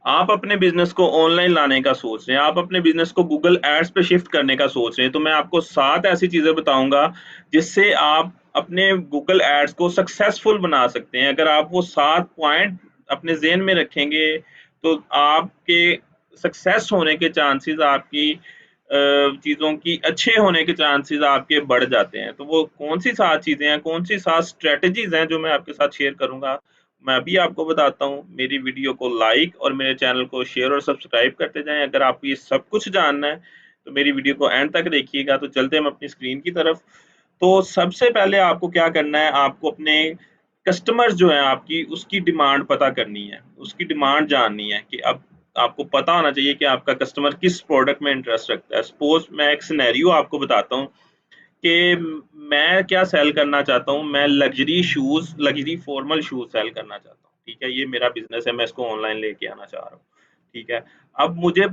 आप अपने बिजनेस को ऑनलाइन लाने का सोच रहे हैं, आप अपने बिजनेस को गूगल एड्स पे शिफ्ट करने का सोच रहे हैं, तो मैं आपको 7 ऐसी चीजें बताऊंगा जिससे आप अपने गूगल एड्स को सक्सेसफुल बना सकते हैं। अगर आप वो 7 पॉइंट अपने ज़हन में रखेंगे तो आपके सक्सेस होने के चांसेस, आपकी चीज़ों की अच्छे होने के चांसेस आपके बढ़ जाते हैं। तो वो कौन सी 7 चीज़ें हैं, कौन सी 7 स्ट्रेटजीज हैं जो मैं आपके साथ शेयर करूंगा, मैं अभी आपको बताता हूँ। मेरी वीडियो को लाइक और मेरे चैनल को शेयर और सब्सक्राइब करते जाएं। अगर आपको ये सब कुछ जानना है तो मेरी वीडियो को एंड तक देखिएगा। तो चलते हैं हम अपनी स्क्रीन की तरफ। तो सबसे पहले आपको क्या करना है, आपको अपने कस्टमर्स जो है आपकी उसकी डिमांड पता करनी है, उसकी डिमांड जाननी है कि अब आपको पता होना चाहिए कि आपका कस्टमर किस प्रोडक्ट में इंटरेस्ट रखता है। सपोज मैं एक सिनेरियो आपको बताता हूँ कि मैं क्या सेल करना चाहता हूँ। मैं luxury shoes, luxury formal shoes sell करना चाहता हूँ, ठीक है? ये मेरा बिज़नेस है, मैं इसको ऑनलाइन लेके आना चाह रहा हूँ, ठीक है? अब मुझे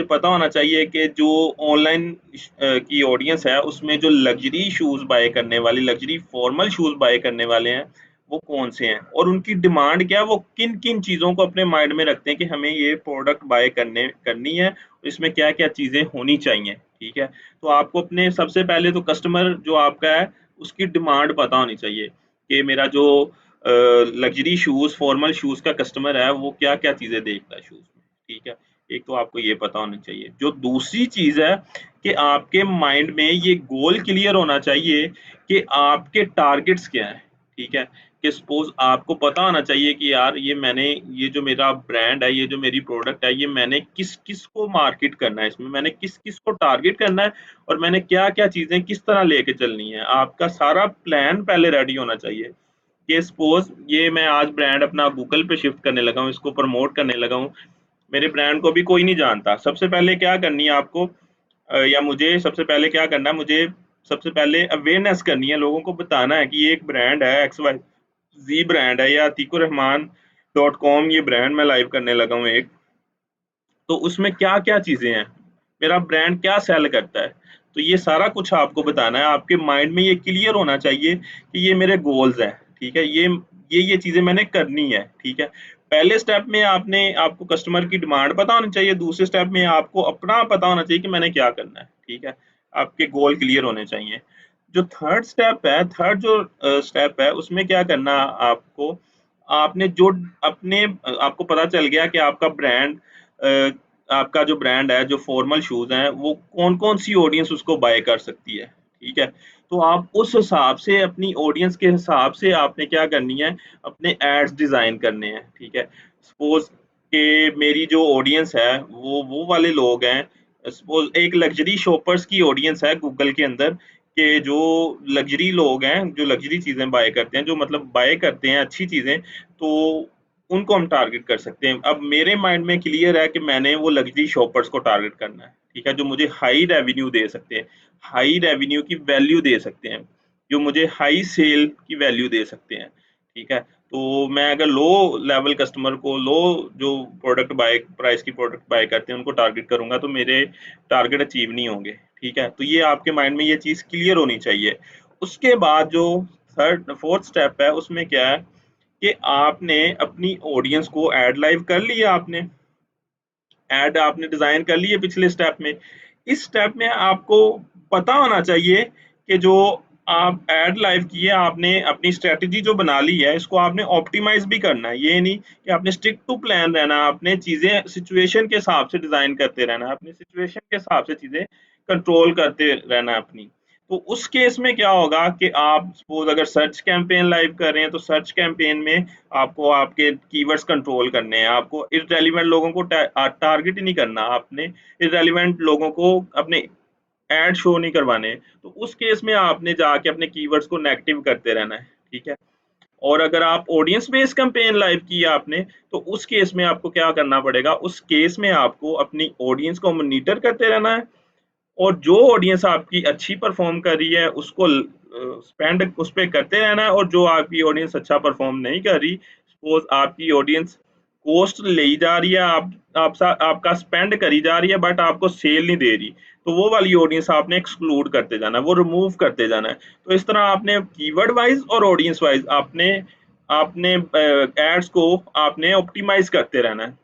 पता होना चाहिए कि जो ऑनलाइन की ऑडियंस है, उसमें जो लग्जरी शूज़ बाय करने वाले, लग्जरी फॉर्मल शूज़ बाय करने वाले हैं, वो कौन से हैं और उनकी डिमांड क्या है, वो किन-किन चीज़ों को अपने माइंड में रखते हैं कि हमें ये प्रोडक्ट बाय करनी है, इसमें क्या-क्या चीज़ें होनी चाहिए, ठीक है? तो आपको अपने सबसे पहले तो कस्टमर जो आपका है उसकी डिमांड पता होनी चाहिए कि मेरा जो लग्जरी शूज़, फॉर्मल शूज़ का कस्टमर है वो क्या-क्या चीज़ें देखता है शूज़ में, ठीक है? एक तो आपको ये पता होना चाहिए। जो दूसरी चीज़ है कि आपके माइंड में ये गोल क्लियर होना चाहिए कि आपके टारगेट्स क्या हैं, ठीक है? कि सपोज़ आपको पता होना चाहिए कि यार ये जो मेरा ब्रांड है, ये जो मेरी प्रोडक्ट है, ये मैंने किस-किस को मार्केट करना है, इसमें मैंने किस-किस को टारगेट करना है और मैंने क्या-क्या चीज़ें किस तरह लेके चलनी है। आपका सारा प्लान पहले रेडी होना चाहिए कि सपोज़ ये मैं आज ब्रांड अपना गूगल पे शिफ्ट करने लगा हूँ, इसको प्रमोट करने लगा हूँ। मेरे ब्रांड को अभी कोई नहीं जानता। सबसे पहले क्या करनी है आपको, या मुझे सबसे पहले क्या करना है, मुझे सबसे पहले अवेयरनेस करनी है, लोगों को बताना है कि ये एक ब्रांड है, एक्स वाई ज़ी ब्रांड है, या अतीकुर रहमान.com ये ब्रांड मैं लाइव करने लगा हूँ एक। तो उसमें क्या-क्या चीज़ें हैं, मेरा ब्रांड क्या सेल करता है। तो ये सारा कुछ आपको बताना है, आपके माइंड में ये क्लियर होना चाहिए कि ये मेरे गोल्स हैं, ठीक है? ये चीज़ें मैंने करनी है, ठीक है? पहले स्टेप में आपको कस्टमर की डिमांड पता होनी चाहिए, दूसरे स्टेप में आपको अपना पता होना चाहिए कि मैंने क्या करना है, ठीक है? आपके गोल क्लियर होने चाहिए। जो थर्ड स्टेप है, थर्ड जो स्टेप है उसमें क्या करना आपको, आपने जो आपको पता चल गया कि आपका जो ब्रांड है, जो फॉर्मल शूज़ हैं, वो कौन-कौन सी ऑडियंस उसको बाय कर सकती है, ठीक है? तो आप उस हिसाब से अपनी ऑडियंस के हिसाब से आपने क्या करनी है, अपने एड्स डिज़ाइन करने हैं, ठीक है? सपोज़ कि मेरी जो ऑडियंस है, वो वाले लोग हैं। सपोज़ एक लग्ज़री शॉपर्स की ऑडियंस है गूगल के अंदर, कि जो लग्ज़री लोग हैं, जो लग्ज़री चीज़ें बाय करते हैं, जो मतलब बाय करते हैं अच्छी चीज़ें, तो उनको हम टारगेट कर सकते हैं। अब मेरे माइंड में क्लियर है कि मैंने वो लग्ज़री शॉपर्स को टारगेट करना है, ठीक है? जो मुझे हाई रेवेन्यू दे सकते हैं, हाई रेवेन्यू की वैल्यू दे सकते हैं, जो मुझे हाई सेल की वैल्यू दे सकते हैं, ठीक है? तो मैं अगर लो लेवल कस्टमर को, लो जो प्राइस की प्रोडक्ट बाय करते हैं, उनको टारगेट करूँगा तो मेरे टारगेट अचीव नहीं होंगे, ठीक है? तो ये आपके माइंड में ये चीज़ क्लियर होनी चाहिए। उसके बाद जो 4th स्टेप है उसमें क्या है कि आपने अपनी ऑडियंस को ऐड लाइव कर लिया, ऐड आपने डिज़ाइन कर ली है पिछले स्टेप में। इस स्टेप में आपको पता होना चाहिए कि जो आप ऐड लाइव की है, आपने अपनी स्ट्रैटेजी जो बना ली है, इसको आपने ऑप्टिमाइज़ भी करना है। ये नहीं कि आपने स्टिक टू प्लान रहना है, आपने चीज़ें सिचुएशन के हिसाब से डिज़ाइन करते रहना है, अपनी सिचुएशन के हिसाब से चीज़ें कंट्रोल करते रहना है अपनी। तो उस केस में क्या होगा कि आप सपोज़ अगर सर्च कैंपेन लाइव कर रहे हैं, तो सर्च कैंपेन में आपको आपके कीवर्ड्स कंट्रोल करने हैं, आपको इर्रेलेवेंट लोगों को टारगेट ही नहीं करना, आपने इर्रेलेवेंट लोगों को अपने ऐड शो नहीं करवाने। तो उस केस में आपने जाके अपने कीवर्ड्स को नेगेटिव करते रहना है, ठीक है? और अगर आप ऑडियंस बेस्ड कैंपेन लाइव की है आपने, तो उस केस में आपको क्या करना पड़ेगा, उस केस में आपको अपनी ऑडियंस को मॉनिटर करते रहना है और जो ऑडियंस आपकी अच्छी परफ़ॉर्म कर रही है उसको स्पेंड उस पे करते रहना है, और जो आपकी ऑडियंस अच्छा परफ़ॉर्म नहीं कर रही, सपोज़ आपकी ऑडियंस कॉस्ट ले जा रही है, आपका स्पेंड करी जा रही है बट आपको सेल नहीं दे रही, तो वो वाली ऑडियंस आपने एक्सक्लूड करते जाना है, वो रिमूव करते जाना है। तो इस तरह आपने कीवर्ड वाइज़ और ऑडियंस वाइज़ आपने आपने एड्स को आपने ऑप्टिमाइज़ करते रहना है।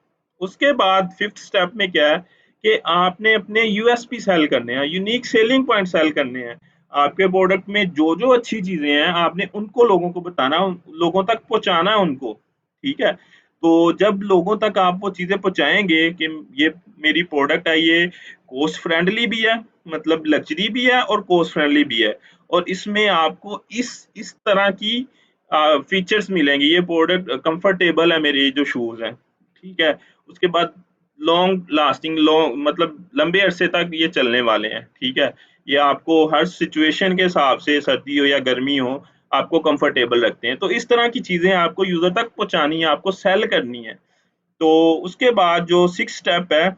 उसके बाद 5th स्टेप में क्या है कि आपने अपने यूएसपी सेल करने हैं, यूनिक सेलिंग पॉइंट सेल करने हैं। आपके प्रोडक्ट में जो-जो अच्छी चीज़ें हैं, आपने उनको लोगों को बताना, लोगों तक पहुँचाना है उनको, ठीक है? तो जब लोगों तक आप वो चीज़ें पहुँचाएँगे कि ये मेरी प्रोडक्ट है, ये कॉस्ट फ्रेंडली भी है, मतलब लग्ज़री भी है और कॉस्ट फ्रेंडली भी है, और इसमें आपको इस तरह की फीचर्स मिलेंगे, ये प्रोडक्ट कंफर्टेबल है, मेरे जो शूज़ हैं, ठीक है? उसके बाद लॉन्ग लास्टिंग, लॉन्ग मतलब लंबे अरसे तक ये चलने वाले हैं, ठीक है? ये आपको हर सिचुएशन के हिसाब से, सर्दी हो या गर्मी हो, आपको कंफर्टेबल रखते हैं। तो इस तरह की चीज़ें आपको यूज़र तक पहुँचानी है, आपको सेल करनी है। तो उसके बाद जो 6th स्टेप है,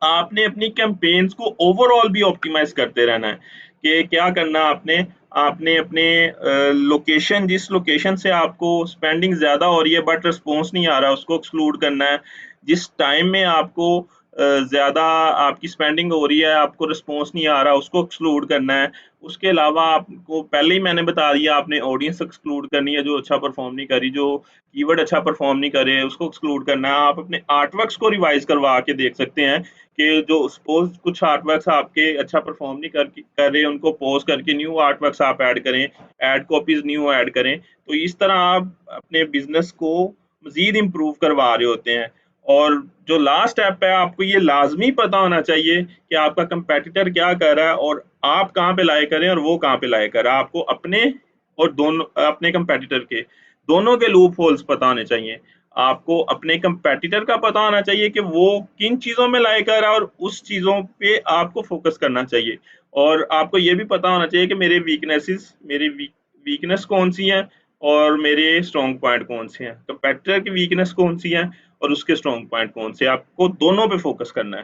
आपने अपनी कैंपेन्स को ओवरऑल भी ऑप्टिमाइज़ करते रहना है कि क्या करना है आपने। आपने अपने लोकेशन, जिस लोकेशन से आपको स्पेंडिंग ज़्यादा हो रही है बट रिस्पॉन्स नहीं आ रहा, उसको एक्सक्लूड करना है। जिस टाइम में आपको ज़्यादा आपकी स्पेंडिंग हो रही है, आपको रिस्पॉन्स नहीं आ रहा, उसको एक्सक्लूड करना है। उसके अलावा आपको पहले ही मैंने बता दिया, आपने ऑडियंस एक्सक्लूड करनी है जो अच्छा परफ़ॉर्म नहीं कर रही, जो कीवर्ड अच्छा परफ़ॉर्म नहीं कर रहे हैं, उसको एक्सक्लूड करना है। आप अपने आर्टवर्क्स को रिवाइज़ करवा के देख सकते हैं कि जो सपोज़ कुछ आर्टवर्क्स आपके अच्छा परफ़ॉर्म नहीं कर रहे, उनको पॉज़ करके न्यू आर्टवर्क्स आप ऐड करें, ऐड कॉपीज़ न्यू ऐड करें। तो इस तरह आप अपने बिज़नेस को मज़ीद इम्प्रूव करवा रहे होते हैं। और जो लास्ट स्टेप है, आपको ये लाज़मी पता होना चाहिए कि आपका कंपैटिटर क्या कर रहा है और आप कहाँ पे लाए कर रहे हैं और वो कहाँ पे लाए कर रहा है। आपको अपने और दोनों अपने कंपैटिटर के, दोनों के लूप होल्स पता होने चाहिए। आपको अपने कंपैटिटर का पता होना चाहिए कि वो किन चीज़ों में लाए कर रहा है और उस चीज़ों पे आपको फ़ोकस करना चाहिए। और आपको ये भी पता होना चाहिए कि मेरे वीकनेस कौन-सी हैं और मेरे स्ट्रॉन्ग पॉइंट कौन-से हैं। कंपैटिटर की वीकनेस कौन-सी हैं और उसके स्ट्रॉन्ग पॉइंट कौन से हैं। आपको दोनों पे फ़ोकस करना है।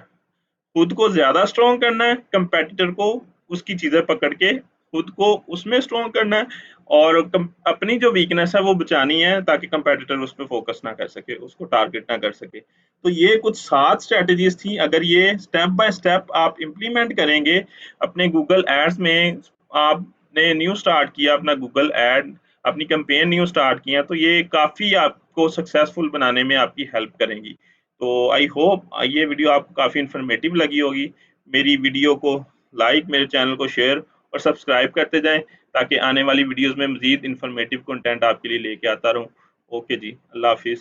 खुद को ज़्यादा स्ट्रॉन्ग करना है, कंपैटिटर को उसकी चीज़ें पकड़ के खुद को उसमें स्ट्रॉन्ग करना है, और अपनी जो वीकनेस है वो बचानी है ताकि कंपैटिटर उस पे फ़ोकस ना कर सके, उसको टारगेट ना कर सके। तो ये कुछ 7 स्ट्रैटेजीज़ थी। अगर ये स्टेप बाय स्टेप आप इम्प्लीमेंट करेंगे अपने गूगल एड्स में, आपने न्यू स्टार्ट किया अपना गूगल एड, अपनी कैंपेन न्यू स्टार्ट किया, तो ये काफ़ी आपको सक्सेसफुल बनाने में आपकी हेल्प करेंगी। तो आई होप ये वीडियो आपको काफ़ी इन्फॉर्मेटिव लगी होगी। मेरी वीडियो को लाइक, मेरे चैनल को शेयर और सब्सक्राइब करते जाएँ ताकि आने वाली वीडियोज़ में मज़ीद इन्फॉर्मेटिव कंटेंट आपके लिए लेके आता रहूँ। ओके जी, अल्लाह हाफ़िज़।